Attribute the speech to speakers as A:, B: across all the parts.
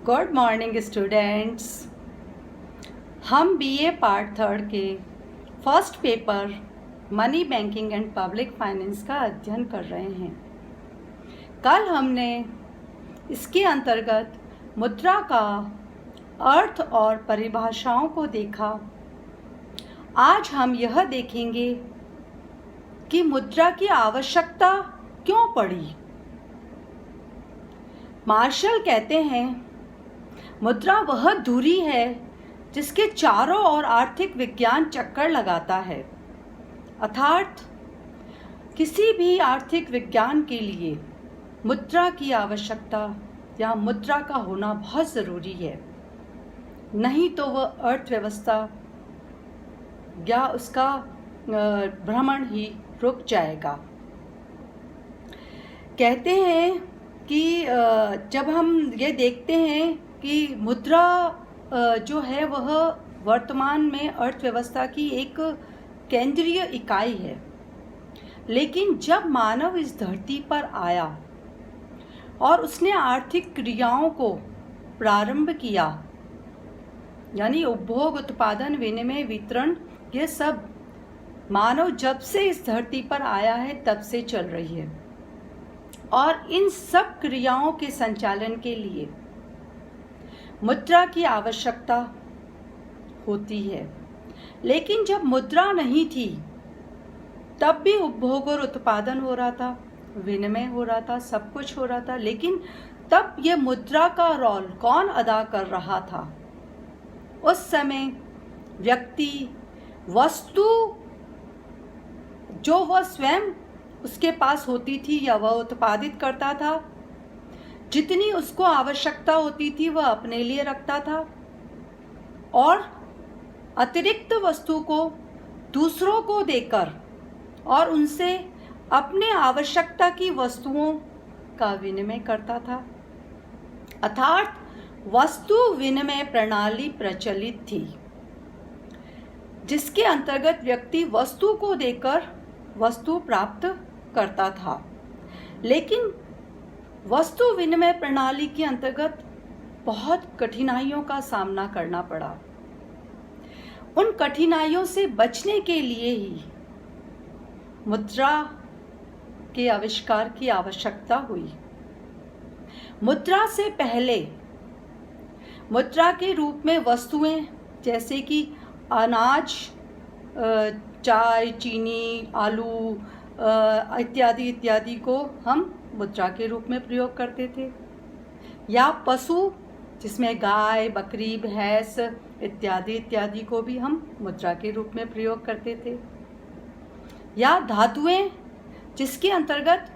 A: Good morning students. हम BA part 3 के first paper money banking and public finance का अध्ययन कर रहे हैं। कल हमने इसके अंतर्गत मुद्रा का अर्थ और परिभाषाओं को देखा। आज हम यह देखेंगे कि मुद्रा की आवश्यकता क्यों पड़ी। मार्शल कहते हैं, मुद्रा वह दूरी है जिसके चारों ओर आर्थिक विज्ञान चक्कर लगाता है। अर्थात किसी भी आर्थिक विज्ञान के लिए मुद्रा की आवश्यकता या मुद्रा का होना बहुत ज़रूरी है, नहीं तो वह अर्थव्यवस्था या उसका भ्रमण ही रुक जाएगा। कहते हैं कि जब हम ये देखते हैं कि मुद्रा जो है वह वर्तमान में अर्थव्यवस्था की एक केंद्रीय इकाई है, लेकिन जब मानव इस धरती पर आया और उसने आर्थिक क्रियाओं को प्रारंभ किया, यानी उपभोग, उत्पादन, विनिमय, वितरण, ये सब मानव जब से इस धरती पर आया है तब से चल रही है। और इन सब क्रियाओं के संचालन के लिए मुद्रा की आवश्यकता होती है। लेकिन जब मुद्रा नहीं थी तब भी उपभोग और उत्पादन हो रहा था, विनिमय हो रहा था, सब कुछ हो रहा था। लेकिन तब ये मुद्रा का रोल कौन अदा कर रहा था? उस समय व्यक्ति वस्तु जो वह स्वयं उसके पास होती थी या वह उत्पादित करता था, जितनी उसको आवश्यकता होती थी वह अपने लिए रखता था और अतिरिक्त वस्तु को दूसरों को देकर और उनसे अपने आवश्यकता की वस्तुओं का विनिमय करता था। अर्थात वस्तु विनिमय प्रणाली प्रचलित थी, जिसके अंतर्गत व्यक्ति वस्तु को देकर वस्तु प्राप्त करता था। लेकिन वस्तु विनिमय प्रणाली के अंतर्गत बहुत कठिनाइयों का सामना करना पड़ा। उन कठिनाइयों से बचने के लिए ही मुद्रा के आविष्कार की आवश्यकता हुई। मुद्रा से पहले मुद्रा के रूप में वस्तुएं जैसे कि अनाज, चाय, चीनी, आलू इत्यादि इत्यादि को हम मुद्रा के रूप में प्रयोग करते थे, या पशु जिसमें गाय, बकरी, भैंस इत्यादि इत्यादि को भी हम मुद्रा के रूप में प्रयोग करते थे, या धातुएं जिसके अंतर्गत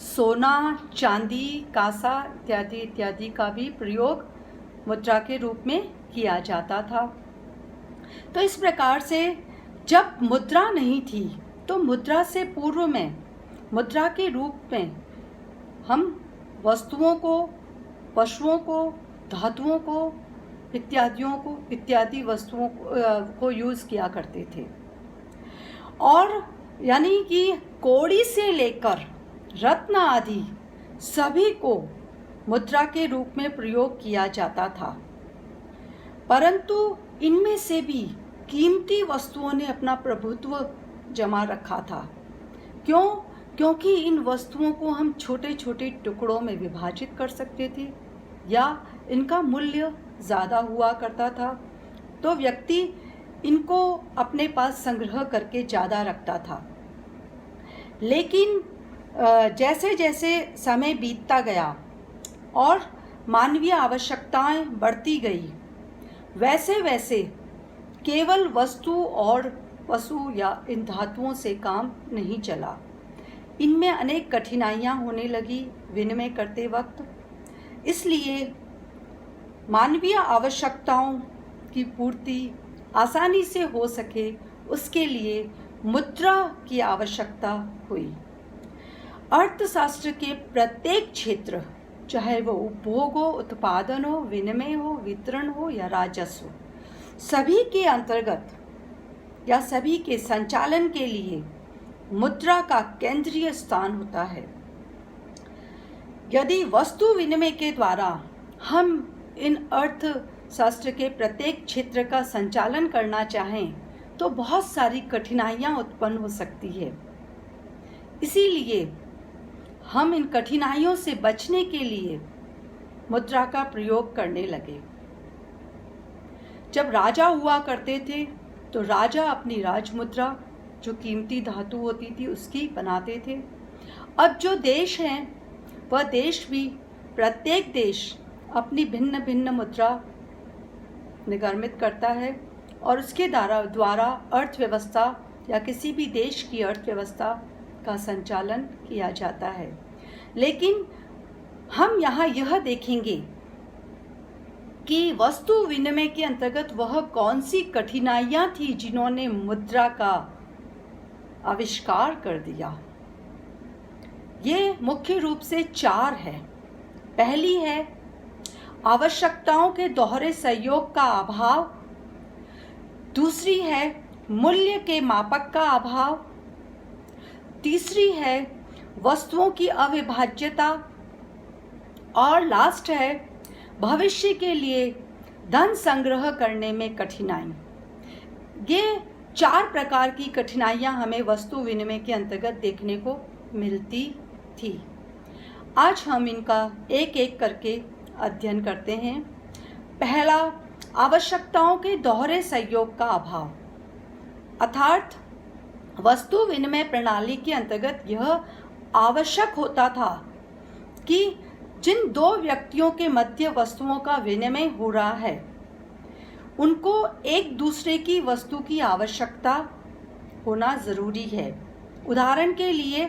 A: सोना, चांदी, कांसा इत्यादि इत्यादि का भी प्रयोग मुद्रा के रूप में किया जाता था। तो इस प्रकार से जब मुद्रा नहीं थी तो मुद्रा से पूर्व में मुद्रा के रूप में हम वस्तुओं को, पशुओं को, धातुओं को, इत्यादि वस्तुओं को यूज़ किया करते थे। और यानी कि कौड़ी से लेकर रत्न आदि सभी को मुद्रा के रूप में प्रयोग किया जाता था। परंतु इनमें से भी कीमती वस्तुओं ने अपना प्रभुत्व जमा रखा था। क्यों? क्योंकि इन वस्तुओं को हम छोटे छोटे टुकड़ों में विभाजित कर सकते थे या इनका मूल्य ज़्यादा हुआ करता था, तो व्यक्ति इनको अपने पास संग्रह करके ज़्यादा रखता था। लेकिन जैसे जैसे समय बीतता गया और मानवीय आवश्यकताएं बढ़ती गई, वैसे वैसे केवल वस्तु और पशु या इन धातुओं से काम नहीं चला। इनमें अनेक कठिनाइयाँ होने लगी विनिमय करते वक्त। इसलिए मानवीय आवश्यकताओं की पूर्ति आसानी से हो सके, उसके लिए मुद्रा की आवश्यकता हुई। अर्थशास्त्र के प्रत्येक क्षेत्र, चाहे वो उपभोग हो, उत्पादन हो, विनिमय हो, वितरण हो या राजस्व, सभी के अंतर्गत या सभी के संचालन के लिए मुद्रा का केंद्रीय स्थान होता है। यदि वस्तु विनिमय के द्वारा हम इन अर्थशास्त्र के प्रत्येक क्षेत्र का संचालन करना चाहें तो बहुत सारी कठिनाइयाँ उत्पन्न हो सकती है। इसीलिए हम इन कठिनाइयों से बचने के लिए मुद्रा का प्रयोग करने लगे। जब राजा हुआ करते थे तो राजा अपनी राजमुद्रा जो कीमती धातु होती थी उसकी बनाते थे। अब जो देश हैं वह देश भी, प्रत्येक देश अपनी भिन्न भिन्न मुद्रा निर्गमित करता है और उसके द्वारा अर्थव्यवस्था या किसी भी देश की अर्थव्यवस्था का संचालन किया जाता है। लेकिन हम यहाँ यह देखेंगे कि वस्तु विनिमय के अंतर्गत वह कौन सी कठिनाइयाँ थी जिन्होंने मुद्रा का आविष्कार कर दिया। ये मुख्य रूप से 4 है। पहली है आवश्यकताओं के दोहरे सहयोग का अभाव, दूसरी है मूल्य के मापक का अभाव, तीसरी है वस्तुओं की अविभाज्यता और लास्ट है भविष्य के लिए धन संग्रह करने में कठिनाई। ये 4 प्रकार की कठिनाइयाँ हमें वस्तु विनिमय के अंतर्गत देखने को मिलती थी। आज हम इनका एक एक करके अध्ययन करते हैं। पहला, आवश्यकताओं के दोहरे सहयोग का अभाव, अर्थात वस्तु विनिमय प्रणाली के अंतर्गत यह आवश्यक होता था कि जिन 2 व्यक्तियों के मध्य वस्तुओं का विनिमय हो रहा है उनको एक दूसरे की वस्तु की आवश्यकता होना ज़रूरी है। उदाहरण के लिए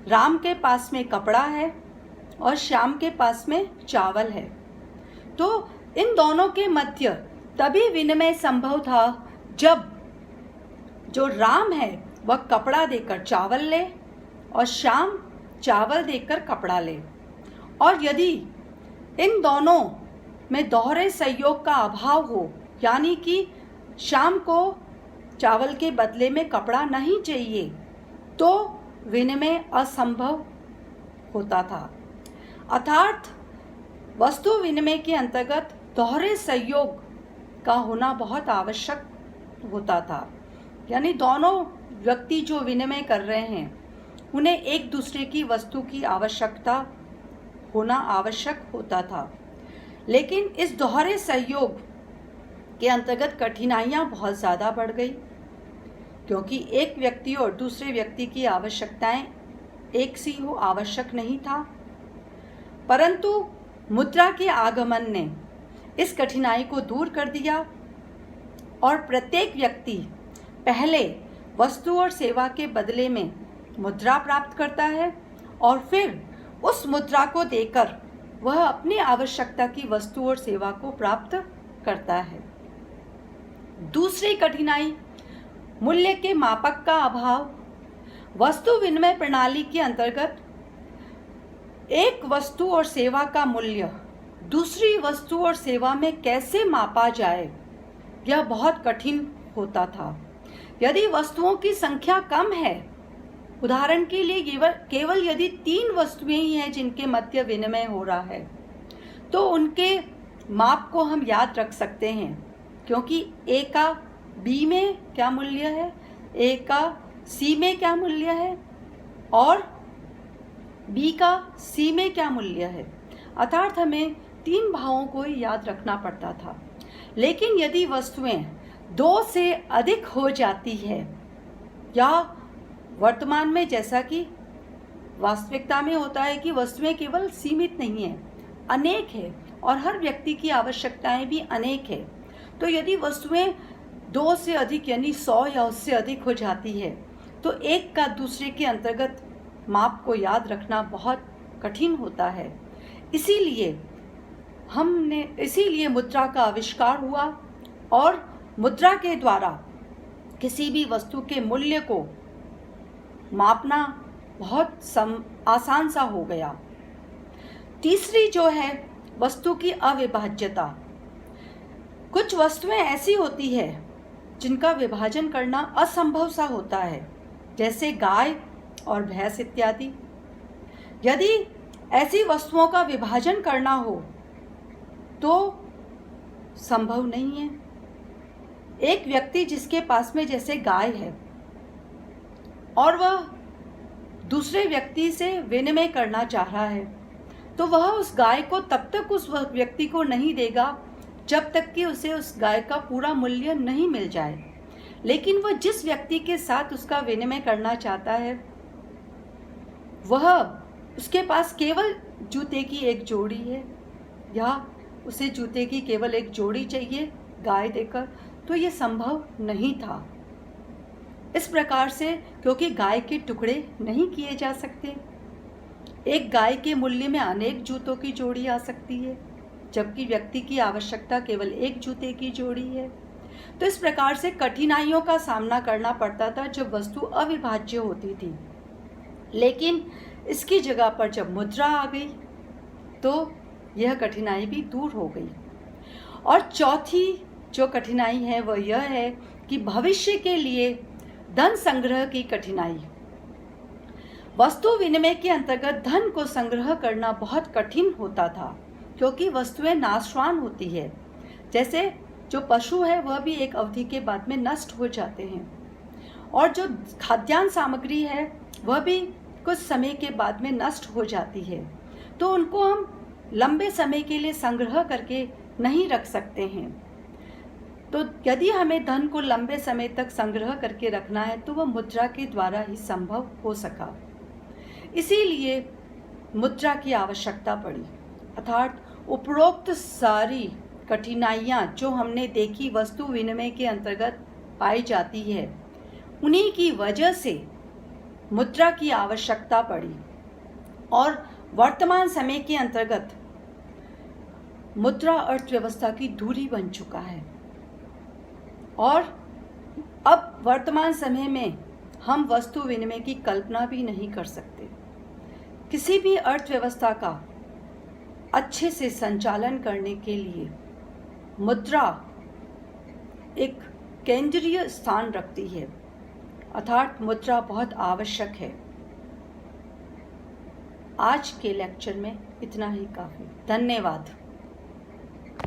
A: राम के पास में कपड़ा है और श्याम के पास में चावल है, तो इन दोनों के मध्य तभी विनिमय संभव था जब जो राम है वह कपड़ा देकर चावल ले और श्याम चावल देकर कपड़ा ले। और यदि इन दोनों में दोहरे सहयोग का अभाव हो, यानी कि श्याम को चावल के बदले में कपड़ा नहीं चाहिए, तो विनिमय असंभव होता था। अर्थात वस्तु विनिमय के अंतर्गत दोहरे सहयोग का होना बहुत आवश्यक होता था। यानी दोनों व्यक्ति जो विनिमय कर रहे हैं उन्हें एक दूसरे की वस्तु की आवश्यकता होना आवश्यक होता था। लेकिन इस दोहरे सहयोग के अंतर्गत कठिनाइयाँ बहुत ज़्यादा बढ़ गई, क्योंकि एक व्यक्ति और दूसरे व्यक्ति की आवश्यकताएं एक सी हो आवश्यक नहीं था। परंतु मुद्रा के आगमन ने इस कठिनाई को दूर कर दिया और प्रत्येक व्यक्ति पहले वस्तु और सेवा के बदले में मुद्रा प्राप्त करता है और फिर उस मुद्रा को देकर वह अपनी आवश्यकता की वस्तु और सेवा को प्राप्त करता है। दूसरी कठिनाई मूल्य के मापक का अभाव। वस्तु विनिमय प्रणाली के अंतर्गत एक वस्तु और सेवा का मूल्य दूसरी वस्तु और सेवा में कैसे मापा जाए, यह बहुत कठिन होता था। यदि वस्तुओं की संख्या कम है, उदाहरण के लिए केवल यदि 3 वस्तुएं ही हैं जिनके मध्य विनिमय हो रहा है, तो उनके माप को हम याद रख सकते हैं, क्योंकि ए का बी में क्या मूल्य है, ए का सी में क्या मूल्य है और बी का सी में क्या मूल्य है। अर्थात हमें 3 भावों को याद रखना पड़ता था। लेकिन यदि वस्तुएं 2 से अधिक हो जाती है, या वर्तमान में जैसा कि वास्तविकता में होता है कि वस्तुएं केवल सीमित नहीं है, अनेक है और हर व्यक्ति की आवश्यकताएं भी अनेक है, तो यदि वस्तुएं 2 से अधिक यानी 100 या उससे अधिक हो जाती है, तो एक का दूसरे के अंतर्गत माप को याद रखना बहुत कठिन होता है। इसीलिए मुद्रा का आविष्कार हुआ और मुद्रा के द्वारा किसी भी वस्तु के मूल्य को मापना बहुत आसान सा हो गया। तीसरी जो है वस्तु की अविभाज्यता। कुछ वस्तुएं ऐसी होती है जिनका विभाजन करना असंभव सा होता है, जैसे गाय और भैंस इत्यादि। यदि ऐसी वस्तुओं का विभाजन करना हो तो संभव नहीं है। एक व्यक्ति जिसके पास में जैसे गाय है और वह दूसरे व्यक्ति से विनिमय करना चाह रहा है, तो वह उस गाय को तब तक उस व्यक्ति को नहीं देगा जब तक कि उसे उस गाय का पूरा मूल्य नहीं मिल जाए। लेकिन वह जिस व्यक्ति के साथ उसका विनिमय करना चाहता है, वह उसके पास केवल जूते की एक जोड़ी है या उसे जूते की केवल एक जोड़ी चाहिए गाय देकर, तो ये संभव नहीं था। इस प्रकार से क्योंकि गाय के टुकड़े नहीं किए जा सकते, एक गाय के मूल्य में अनेक जूतों की जोड़ी आ सकती है, जबकि व्यक्ति की आवश्यकता केवल एक जूते की जोड़ी है। तो इस प्रकार से कठिनाइयों का सामना करना पड़ता था जब वस्तु अविभाज्य होती थी। लेकिन इसकी जगह पर जब मुद्रा आ गई तो यह कठिनाई भी दूर हो गई। और चौथी जो कठिनाई है वह यह है कि भविष्य के लिए धन संग्रह की कठिनाई। वस्तु विनिमय के अंतर्गत धन को संग्रह करना बहुत कठिन होता था, क्योंकि वस्तुएं नाशवान होती है। जैसे जो पशु है वह भी एक अवधि के बाद में नष्ट हो जाते हैं, और जो खाद्यान्न सामग्री है वह भी कुछ समय के बाद में नष्ट हो जाती है। तो उनको हम लंबे समय के लिए संग्रह करके नहीं रख सकते हैं। तो यदि हमें धन को लंबे समय तक संग्रह करके रखना है तो वह मुद्रा के द्वारा ही संभव हो सका। इसीलिए मुद्रा की आवश्यकता पड़ी। अर्थात उपरोक्त सारी कठिनाइयाँ जो हमने देखी वस्तु विनिमय के अंतर्गत पाई जाती है, उन्हीं की वजह से मुद्रा की आवश्यकता पड़ी। और वर्तमान समय के अंतर्गत मुद्रा अर्थव्यवस्था की धुरी बन चुका है। और अब वर्तमान समय में हम वस्तु विनिमय की कल्पना भी नहीं कर सकते। किसी भी अर्थव्यवस्था का अच्छे से संचालन करने के लिए मुद्रा एक केंद्रीय स्थान रखती है, अर्थात मुद्रा बहुत आवश्यक है। आज के लेक्चर में इतना ही काफ़ी। धन्यवाद।